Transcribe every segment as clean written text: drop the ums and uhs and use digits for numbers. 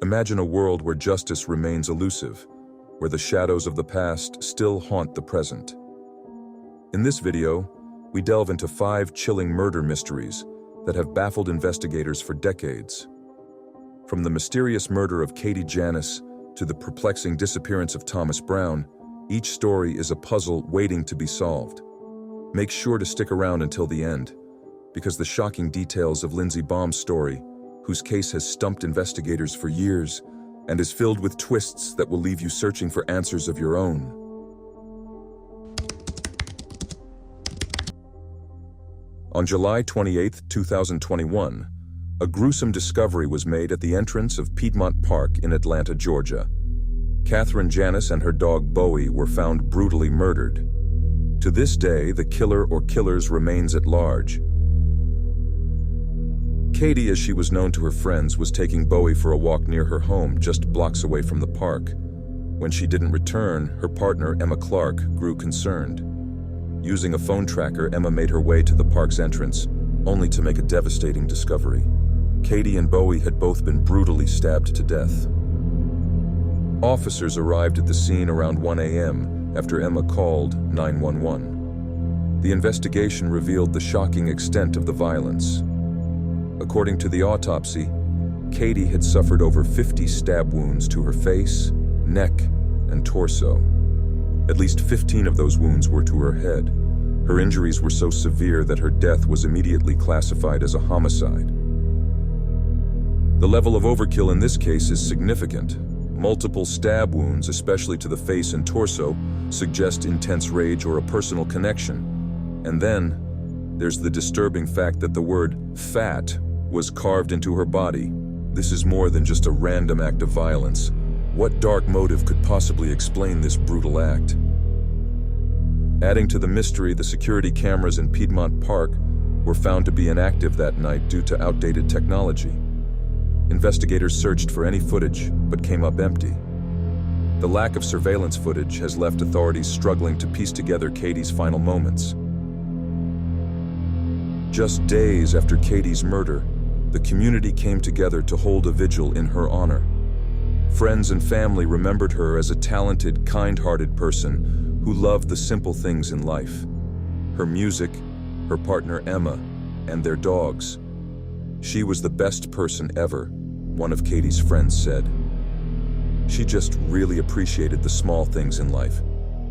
Imagine a world where justice remains elusive, where the shadows of the past still haunt the present. In this video, we delve into 5 chilling murder mysteries that have baffled investigators for decades. From the mysterious murder of Janness to the perplexing disappearance of Thomas Brown, each story is a puzzle waiting to be solved. Make sure to stick around until the end, because the shocking details of Lindsey Baum's story, whose case has stumped investigators for years and is filled with twists that will leave you searching for answers of your own. On July 28, 2021, a gruesome discovery was made at the entrance of Piedmont Park in Atlanta, Georgia. Catherine Janness and her dog Bowie were found brutally murdered. To this day, the killer or killers remains at large. Katie, as she was known to her friends, was taking Bowie for a walk near her home just blocks away from the park. When she didn't return, her partner, Emma Clark, grew concerned. Using a phone tracker, Emma made her way to the park's entrance, only to make a devastating discovery. Katie and Bowie had both been brutally stabbed to death. Officers arrived at the scene around 1 a.m. after Emma called 911. The investigation revealed the shocking extent of the violence. According to the autopsy, Katie had suffered over 50 stab wounds to her face, neck, and torso. At least 15 of those wounds were to her head. Her injuries were so severe that her death was immediately classified as a homicide. The level of overkill in this case is significant. Multiple stab wounds, especially to the face and torso, suggest intense rage or a personal connection. And then, there's the disturbing fact that the word "fat" was carved into her body. This is more than just a random act of violence. What dark motive could possibly explain this brutal act? Adding to the mystery, the security cameras in Piedmont Park were found to be inactive that night due to outdated technology. Investigators searched for any footage, but came up empty. The lack of surveillance footage has left authorities struggling to piece together Katie's final moments. Just days after Katie's murder, the community came together to hold a vigil in her honor. Friends and family remembered her as a talented, kind-hearted person who loved the simple things in life. Her music, her partner Emma, and their dogs. She was the best person ever, one of Katie's friends said. She just really appreciated the small things in life.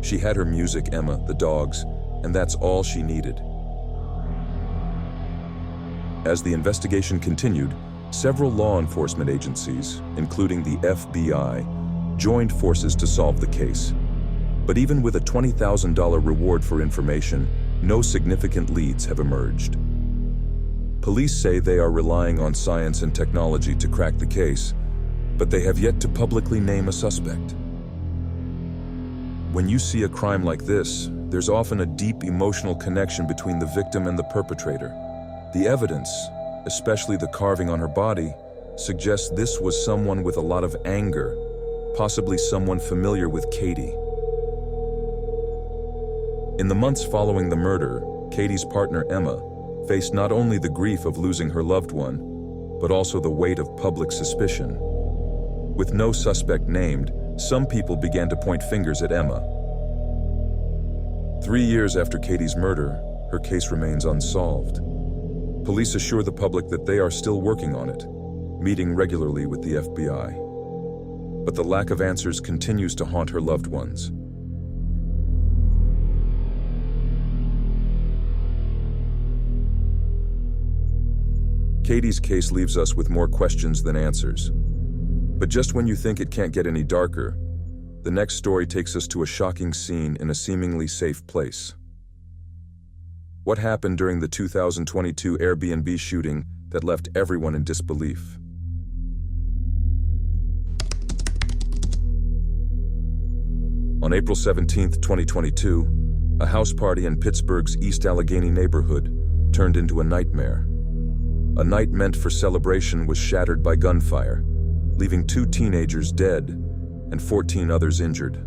She had her music, Emma, the dogs, and that's all she needed. As the investigation continued, several law enforcement agencies, including the FBI, joined forces to solve the case. But even with a $20,000 reward for information, no significant leads have emerged. Police say they are relying on science and technology to crack the case, but they have yet to publicly name a suspect. When you see a crime like this, there's often a deep emotional connection between the victim and the perpetrator. The evidence, especially the carving on her body, suggests this was someone with a lot of anger, possibly someone familiar with Katie. In the months following the murder, Katie's partner Emma faced not only the grief of losing her loved one, but also the weight of public suspicion. With no suspect named, some people began to point fingers at Emma. 3 years after Katie's murder, her case remains unsolved. Police assure the public that they are still working on it, meeting regularly with the FBI. But the lack of answers continues to haunt her loved ones. Katie's case leaves us with more questions than answers. But just when you think it can't get any darker, the next story takes us to a shocking scene in a seemingly safe place. What happened during the 2022 AirBnB shooting that left everyone in disbelief? On April 17, 2022, a house party in Pittsburgh's East Allegheny neighborhood turned into a nightmare. A night meant for celebration was shattered by gunfire, leaving 2 teenagers dead and 14 others injured.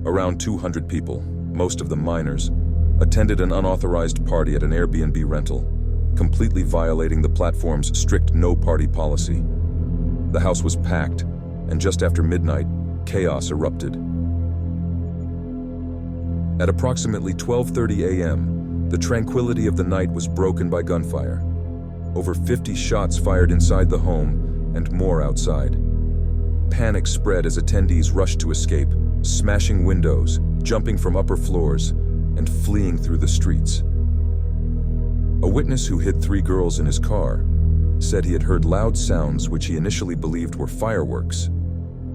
Around 200 people, most of them minors, attended an unauthorized party at an Airbnb rental, completely violating the platform's strict no-party policy. The house was packed, and just after midnight, chaos erupted. At approximately 12:30 a.m., the tranquility of the night was broken by gunfire. Over 50 shots fired inside the home and more outside. Panic spread as attendees rushed to escape, smashing windows, jumping from upper floors, and fleeing through the streets. A witness who hid 3 girls in his car said he had heard loud sounds which he initially believed were fireworks,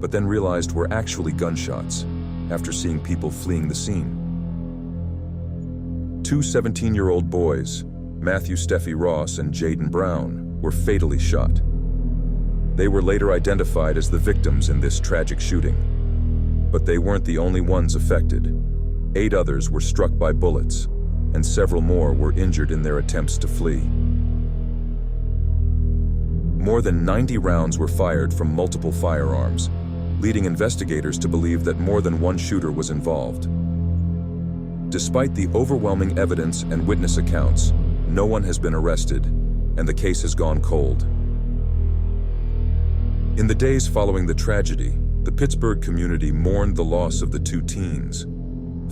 but then realized were actually gunshots after seeing people fleeing the scene. 2 17-year-old boys, Matthew Steffi Ross and Jaden Brown, were fatally shot. They were later identified as the victims in this tragic shooting. But they weren't the only ones affected. 8 others were struck by bullets, and several more were injured in their attempts to flee. More than 90 rounds were fired from multiple firearms, leading investigators to believe that more than one shooter was involved. Despite the overwhelming evidence and witness accounts, no one has been arrested, and the case has gone cold. In the days following the tragedy, the Pittsburgh community mourned the loss of the 2 teens.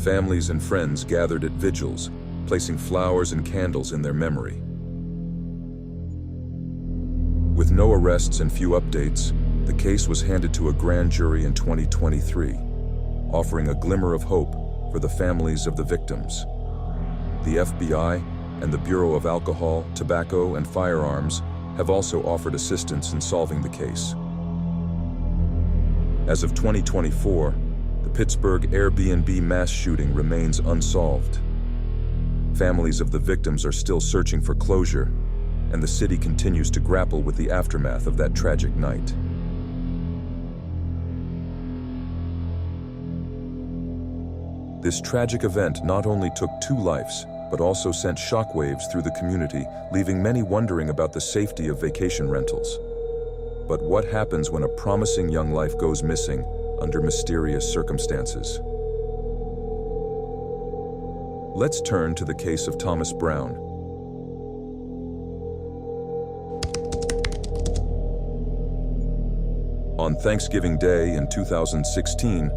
Families and friends gathered at vigils, placing flowers and candles in their memory. With no arrests and few updates, the case was handed to a grand jury in 2023, offering a glimmer of hope for the families of the victims. The FBI and the Bureau of Alcohol, Tobacco, and Firearms have also offered assistance in solving the case. As of 2024, the Pittsburgh AirBnB mass shooting remains unsolved. Families of the victims are still searching for closure, and the city continues to grapple with the aftermath of that tragic night. This tragic event not only took 2 lives, but also sent shockwaves through the community, leaving many wondering about the safety of vacation rentals. But what happens when a promising young life goes missing under mysterious circumstances? Let's turn to the case of Thomas Brown. On Thanksgiving Day in 2016,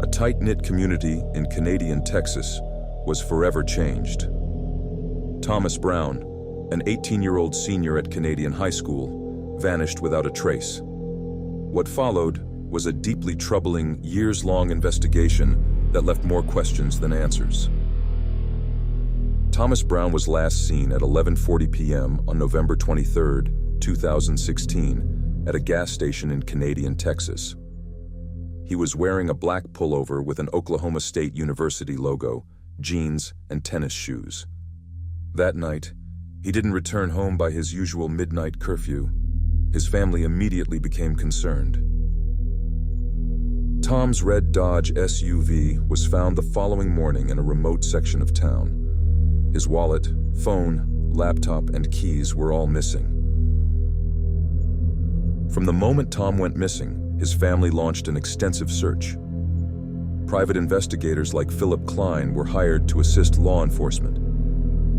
a tight-knit community in Canadian Texas was forever changed. Thomas Brown, an 18-year-old senior at Canadian High School, vanished without a trace. What followed was a deeply troubling, years-long investigation that left more questions than answers. Thomas Brown was last seen at 11:40 p.m. on November 23, 2016, at a gas station in Canadian Texas. He was wearing a black pullover with an Oklahoma State University logo, jeans, and tennis shoes. That night, he didn't return home by his usual midnight curfew. His family immediately became concerned. Tom's red Dodge SUV was found the following morning in a remote section of town. His wallet, phone, laptop, and keys were all missing. From the moment Tom went missing, his family launched an extensive search. Private investigators like Philip Klein were hired to assist law enforcement.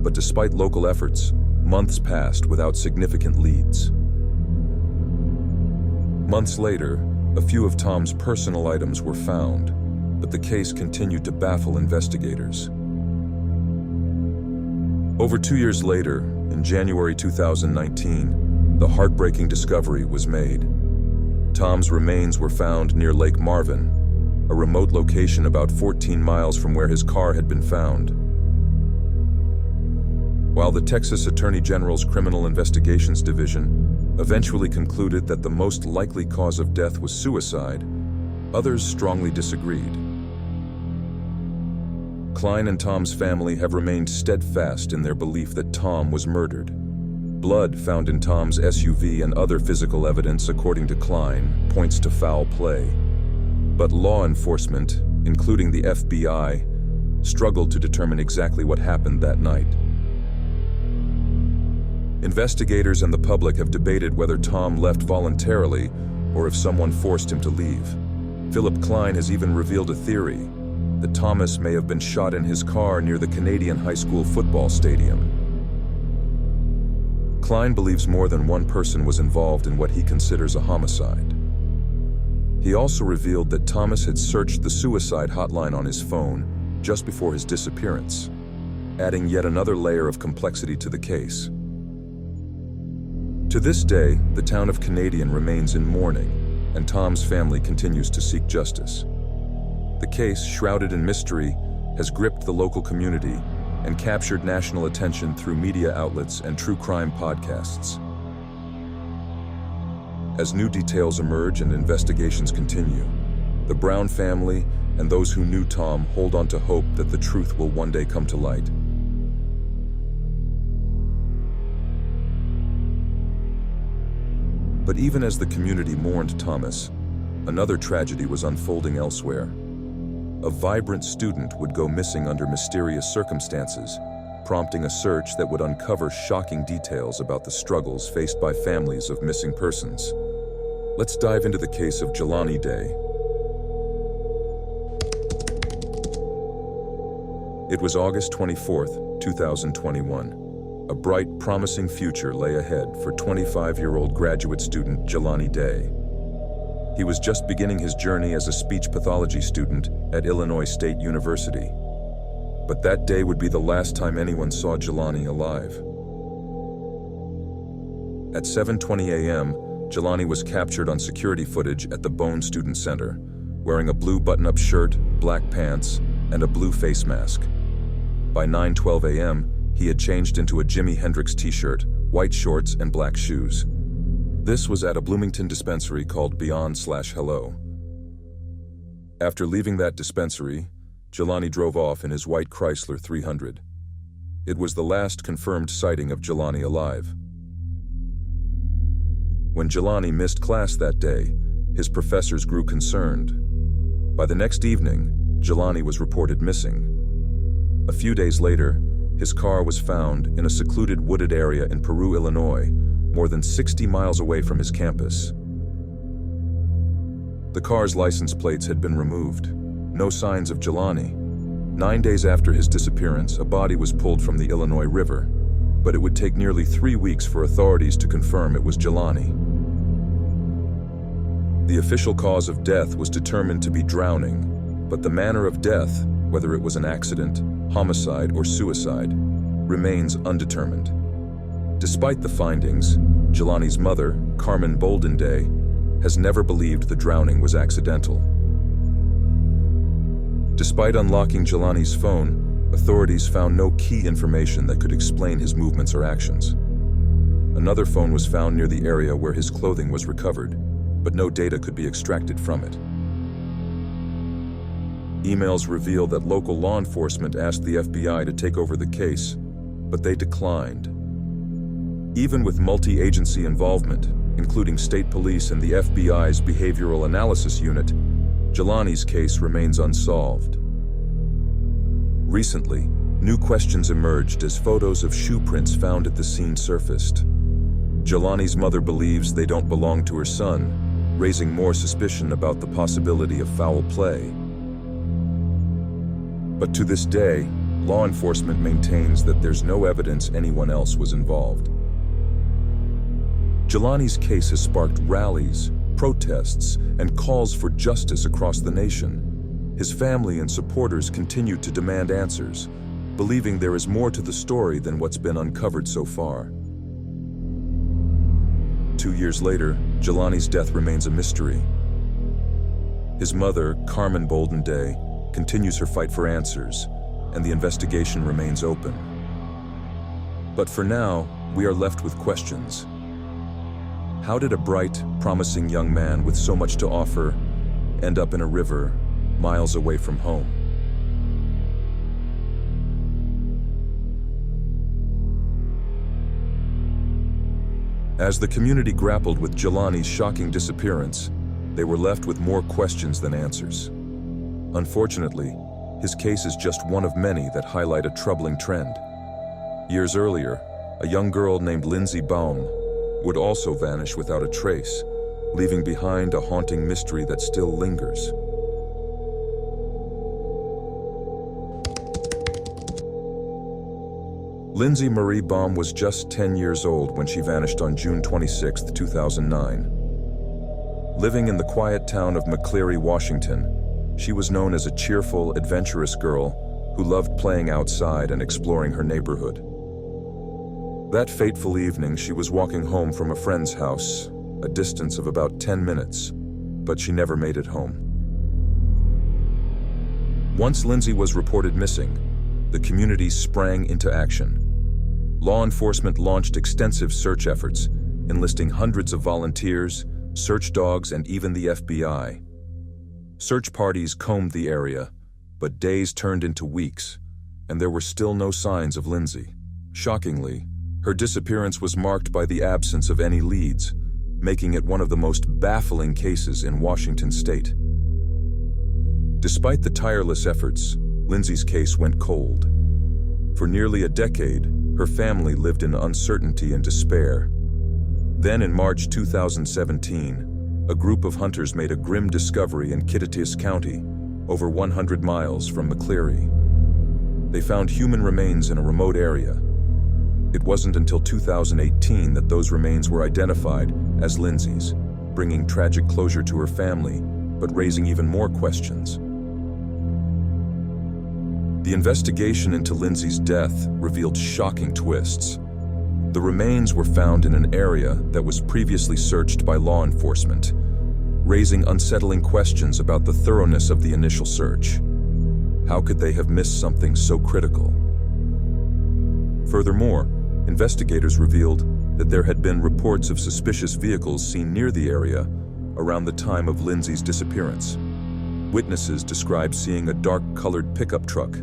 But despite local efforts, months passed without significant leads. Months later, a few of Tom's personal items were found, but the case continued to baffle investigators. Over 2 years later, in January 2019, the heartbreaking discovery was made. Tom's remains were found near Lake Marvin, a remote location about 14 miles from where his car had been found. While the Texas Attorney General's Criminal Investigations Division eventually concluded that the most likely cause of death was suicide, others strongly disagreed. Klein and Tom's family have remained steadfast in their belief that Tom was murdered. Blood found in Tom's SUV and other physical evidence, according to Klein, points to foul play. But law enforcement, including the FBI, struggled to determine exactly what happened that night. Investigators and the public have debated whether Tom left voluntarily or if someone forced him to leave. Philip Klein has even revealed a theory that Thomas may have been shot in his car near the Canadian high school football stadium. Klein believes more than one person was involved in what he considers a homicide. He also revealed that Thomas had searched the suicide hotline on his phone just before his disappearance, adding yet another layer of complexity to the case. To this day, the town of Canadian remains in mourning, and Tom's family continues to seek justice. The case, shrouded in mystery, has gripped the local community and captured national attention through media outlets and true crime podcasts. As new details emerge and investigations continue, the Brown family and those who knew Tom hold on to hope that the truth will one day come to light. But even as the community mourned Thomas, another tragedy was unfolding elsewhere. A vibrant student would go missing under mysterious circumstances, prompting a search that would uncover shocking details about the struggles faced by families of missing persons. Let's dive into the case of Jelani Day. It was August 24th, 2021. A bright, promising future lay ahead for 25-year-old graduate student Jelani Day. He was just beginning his journey as a speech pathology student at Illinois State University. But that day would be the last time anyone saw Jelani alive. At 7:20 a.m., Jelani was captured on security footage at the Bone Student Center, wearing a blue button-up shirt, black pants, and a blue face mask. By 9:12 a.m., he had changed into a Jimi Hendrix t-shirt, white shorts, and black shoes. This was at a Bloomington dispensary called Beyond/Hello. After leaving that dispensary, Jelani drove off in his white Chrysler 300. It was the last confirmed sighting of Jelani alive. When Jelani missed class that day, his professors grew concerned. By the next evening, Jelani was reported missing. A few days later, his car was found in a secluded wooded area in Peru, Illinois, more than 60 miles away from his campus. The car's license plates had been removed. No signs of Jelani. 9 days after his disappearance, a body was pulled from the Illinois River, but it would take nearly 3 weeks for authorities to confirm it was Jelani. The official cause of death was determined to be drowning, but the manner of death, whether it was an accident, homicide, or suicide, remains undetermined. Despite the findings, Jelani's mother, Carmen Bolden Day, has never believed the drowning was accidental. Despite unlocking Jelani's phone, authorities found no key information that could explain his movements or actions. Another phone was found near the area where his clothing was recovered, but no data could be extracted from it. Emails reveal that local law enforcement asked the FBI to take over the case, but they declined. Even with multi-agency involvement, including state police and the FBI's Behavioral Analysis Unit, Jelani's case remains unsolved. Recently, new questions emerged as photos of shoe prints found at the scene surfaced. Jelani's mother believes they don't belong to her son, raising more suspicion about the possibility of foul play. But to this day, law enforcement maintains that there's no evidence anyone else was involved. Jelani's case has sparked rallies, protests, and calls for justice across the nation. His family and supporters continue to demand answers, believing there is more to the story than what's been uncovered so far. 2 years later, Jelani's death remains a mystery. His mother, Carmen Bolden Day, continues her fight for answers, and the investigation remains open. But for now, we are left with questions. How did a bright, promising young man with so much to offer end up in a river miles away from home? As the community grappled with Jelani's shocking disappearance, they were left with more questions than answers. Unfortunately, his case is just one of many that highlight a troubling trend. Years earlier, a young girl named Lindsey Baum would also vanish without a trace, leaving behind a haunting mystery that still lingers. Lindsey Marie Baum was just 10 years old when she vanished on June 26, 2009. Living in the quiet town of McCleary, Washington, she was known as a cheerful, adventurous girl who loved playing outside and exploring her neighborhood. That fateful evening, she was walking home from a friend's house, a distance of about 10 minutes, but she never made it home. Once Lindsey was reported missing, the community sprang into action. Law enforcement launched extensive search efforts, enlisting hundreds of volunteers, search dogs, and even the FBI. Search parties combed the area, but days turned into weeks, and there were still no signs of Lindsey. Shockingly, her disappearance was marked by the absence of any leads, making it one of the most baffling cases in Washington state. Despite the tireless efforts, Lindsey's case went cold. For nearly a decade, her family lived in uncertainty and despair. Then in March 2017, a group of hunters made a grim discovery in Kittitas County, over 100 miles from McCleary. They found human remains in a remote area. It wasn't until 2018 that those remains were identified as Lindsey's, bringing tragic closure to her family, but raising even more questions. The investigation into Lindsey's death revealed shocking twists. The remains were found in an area that was previously searched by law enforcement, raising unsettling questions about the thoroughness of the initial search. How could they have missed something so critical? Furthermore, investigators revealed that there had been reports of suspicious vehicles seen near the area around the time of Lindsey's disappearance. Witnesses described seeing a dark-colored pickup truck,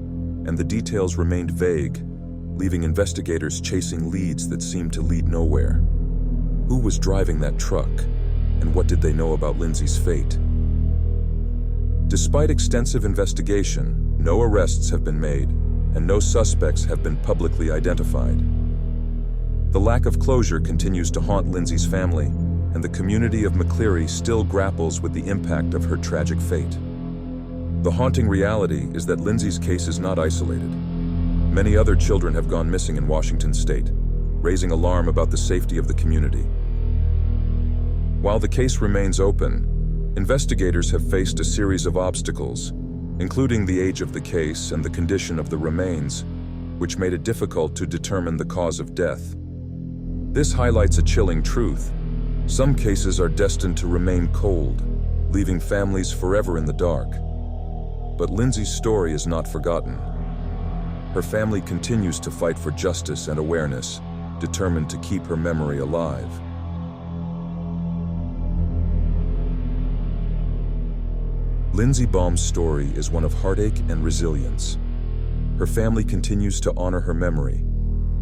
and the details remained vague, leaving investigators chasing leads that seemed to lead nowhere. Who was driving that truck, and what did they know about Lindsey's fate? Despite extensive investigation, no arrests have been made, and no suspects have been publicly identified. The lack of closure continues to haunt Lindsey's family, and the community of McCleary still grapples with the impact of her tragic fate. The haunting reality is that Lindsey's case is not isolated. Many other children have gone missing in Washington state, raising alarm about the safety of the community. While the case remains open, investigators have faced a series of obstacles, including the age of the case and the condition of the remains, which made it difficult to determine the cause of death. This highlights a chilling truth. Some cases are destined to remain cold, leaving families forever in the dark. But Lindsey's story is not forgotten. Her family continues to fight for justice and awareness, determined to keep her memory alive. Lindsey Baum's story is one of heartache and resilience. Her family continues to honor her memory,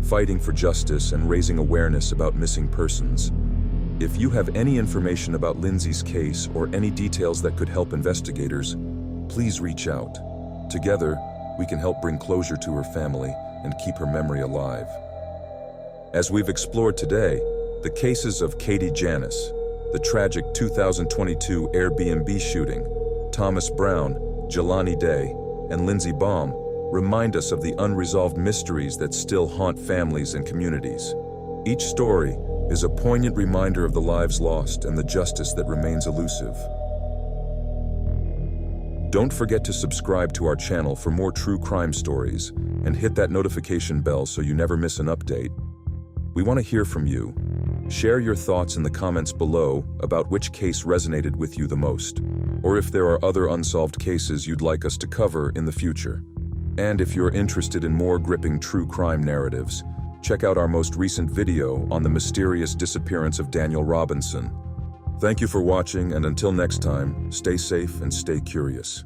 fighting for justice and raising awareness about missing persons. If you have any information about Lindsey's case or any details that could help investigators, please reach out. Together, we can help bring closure to her family and keep her memory alive. As we've explored today, the cases of Katie Janness, the tragic 2022 AirBnB shooting, Thomas Brown, Jelani Day, and Lindsey Baum remind us of the unresolved mysteries that still haunt families and communities. Each story is a poignant reminder of the lives lost and the justice that remains elusive. Don't forget to subscribe to our channel for more true crime stories and hit that notification bell so you never miss an update. We want to hear from you. Share your thoughts in the comments below about which case resonated with you the most, or if there are other unsolved cases you'd like us to cover in the future. And if you're interested in more gripping true crime narratives, check out our most recent video on the mysterious disappearance of Daniel Robinson. Thank you for watching, and until next time, stay safe and stay curious.